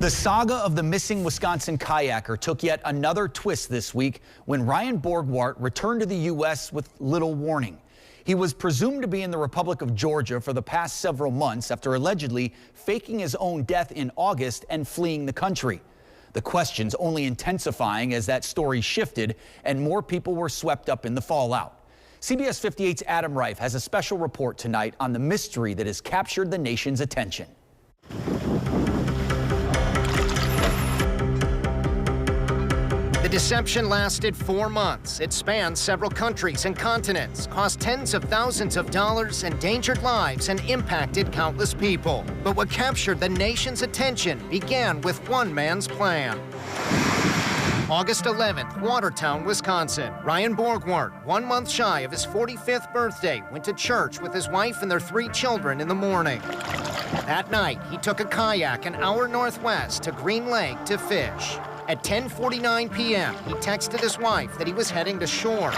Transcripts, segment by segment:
The saga of the missing Wisconsin kayaker took yet another twist this week when Ryan Borgwardt returned to the U.S. with little warning. He was presumed to be in the Republic of Georgia for the past several months after allegedly faking his own death in August and fleeing the country. The questions only intensifying as that story shifted and more people were swept up in the fallout. CBS 58's Adam Reif has a special report tonight on the mystery that has captured the nation's attention. The deception lasted 4 months. It spanned several countries and continents, cost tens of thousands of dollars, endangered lives, and impacted countless people. But what captured the nation's attention began with one man's plan. August 11th, Watertown, Wisconsin. Ryan Borgwardt, 1 month shy of his 45th birthday, went to church with his wife and their 3 children in the morning. That night, he took a kayak an hour northwest to Green Lake to fish. At 10:49 p.m., he texted his wife that he was heading to shore.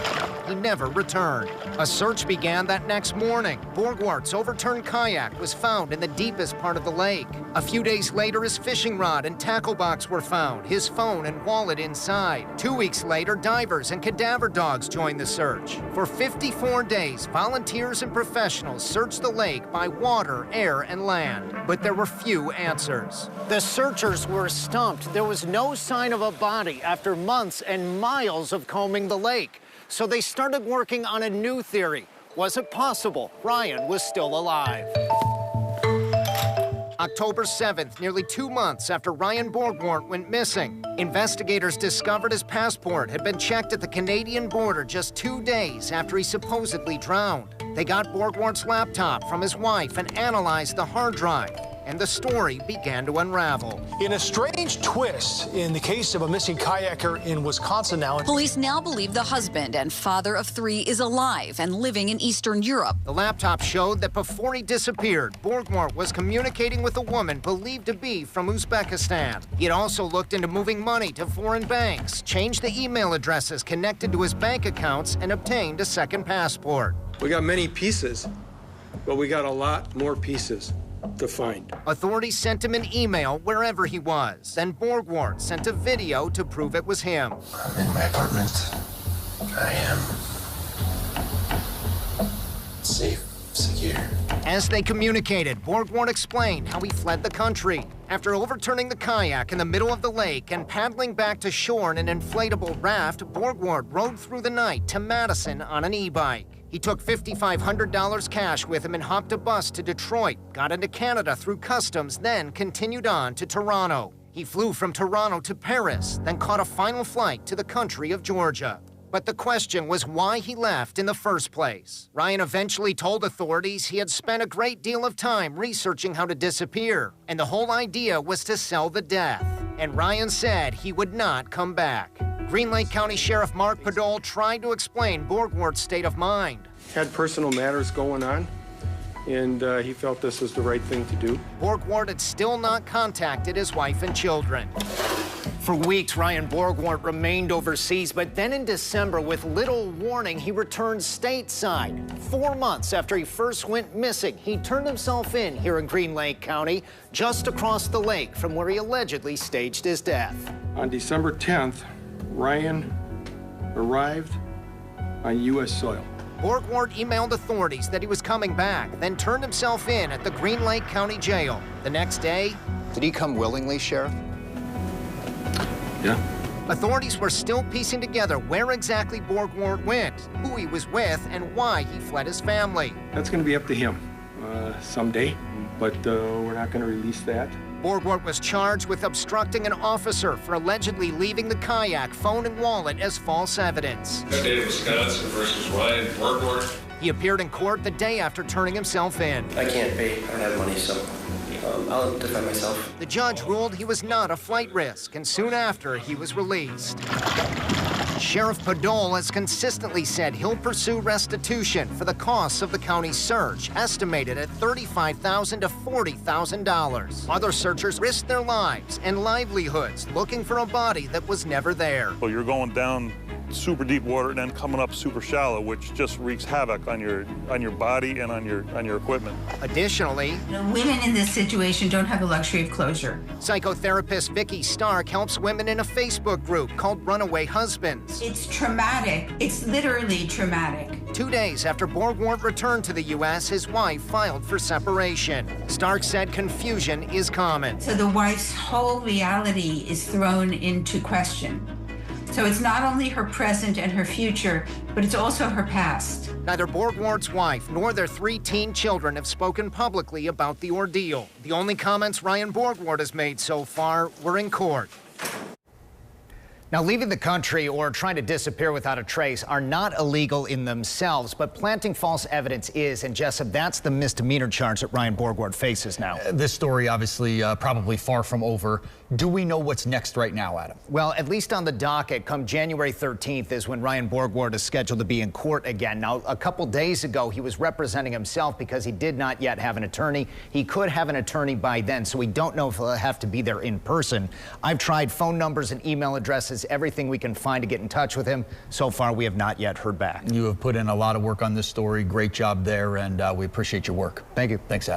He never returned. A search began that next morning. Borgwardt's overturned kayak was found in the deepest part of the lake. A few days later, his fishing rod and tackle box were found, his phone and wallet inside. 2 weeks later, divers and cadaver dogs joined the search. For 54 days, volunteers and professionals searched the lake by water, air, and land. But there were few answers. The searchers were stumped. There was no sign of a body after months and miles of combing the lake. So they started working on a new theory. Was it possible Ryan was still alive? October 7th, nearly 2 months after Ryan Borgwardt went missing, investigators discovered his passport had been checked at the Canadian border just 2 days after he supposedly drowned. They got Borgwardt's laptop from his wife and analyzed the hard drive, and the story began to unravel. In a strange twist in the case of a missing kayaker in Wisconsin now. Police now believe the husband and father of 3 is alive and living in Eastern Europe. The laptop showed that before he disappeared, Borgwardt was communicating with a woman believed to be from Uzbekistan. He had also looked into moving money to foreign banks, changed the email addresses connected to his bank accounts, and obtained a second passport. We got many pieces, but we got a lot more pieces to find. Authorities sent him an email wherever he was. Then Borgwardt sent a video to prove it was him. I'm in my apartment. I am safe, secure. As they communicated, Borgwardt explained how he fled the country. After overturning the kayak in the middle of the lake and paddling back to shore in an inflatable raft, Borgwardt rode through the night to Madison on an e-bike. He took $5,500 cash with him and hopped a bus to Detroit, got into Canada through customs, then continued on to Toronto. He flew from Toronto to Paris, then caught a final flight to the country of Georgia. But the question was why he left in the first place. Ryan eventually told authorities he had spent a great deal of time researching how to disappear, and the whole idea was to sell the death. And Ryan said he would not come back. Green Lake County Sheriff Mark Podol tried to explain Borgwardt's state of mind. Had personal matters going on, and he felt this was the right thing to do. Borgwardt had still not contacted his wife and children. For weeks, Ryan Borgwardt remained overseas, but then in December, with little warning, he returned stateside. 4 months after he first went missing, he turned himself in here in Green Lake County, just across the lake from where he allegedly staged his death. On December 10th, Ryan arrived on U.S. soil. Borgwardt emailed authorities that he was coming back, then turned himself in at the Green Lake County Jail. The next day... Did he come willingly, Sheriff? Yeah. Authorities were still piecing together where exactly Borgwardt went, who he was with, and why he fled his family. That's going to be up to him someday, but we're not going to release that. Borgwardt was charged with obstructing an officer for allegedly leaving the kayak, phone, and wallet as false evidence. State of Wisconsin versus Ryan Borgwardt. He appeared in court the day after turning himself in. I can't pay. I don't have money, so I'll defend myself. The judge ruled he was not a flight risk, and soon after, he was released. Sheriff Podol has consistently said he'll pursue restitution for the costs of the county's search, estimated at $35,000 to $40,000. Other searchers risked their lives and livelihoods looking for a body that was never there. Well, you're going down super deep water and then coming up super shallow, which just wreaks havoc on your body and on your equipment. Additionally, women in this situation don't have the luxury of closure. Psychotherapist Vicky Stark helps women in a Facebook group called Runaway Husbands. It's traumatic. It's literally traumatic. 2 days after Borgwardt returned to the U.S., his wife filed for separation. Stark said confusion is common. So the wife's whole reality is thrown into question. So it's not only her present and her future, but it's also her past. Neither Borgwardt's wife nor their 3 teen children have spoken publicly about the ordeal. The only comments Ryan Borgwardt has made so far were in court. Now, leaving the country or trying to disappear without a trace are not illegal in themselves, but planting false evidence is. And Jessup, that's the misdemeanor charge that Ryan Borgwardt faces now. This story obviously probably far from over. Do we know what's next right now, Adam? Well, at least on the docket, come January 13th is when Ryan Borgwardt is scheduled to be in court again. Now, a couple days ago, he was representing himself because he did not yet have an attorney. He could have an attorney by then, so we don't know if he'll have to be there in person. I've tried phone numbers and email addresses, everything we can find to get in touch with him. So far, we have not yet heard back. You have put in a lot of work on this story. Great job there, and we appreciate your work. Thank you. Thanks, Adam.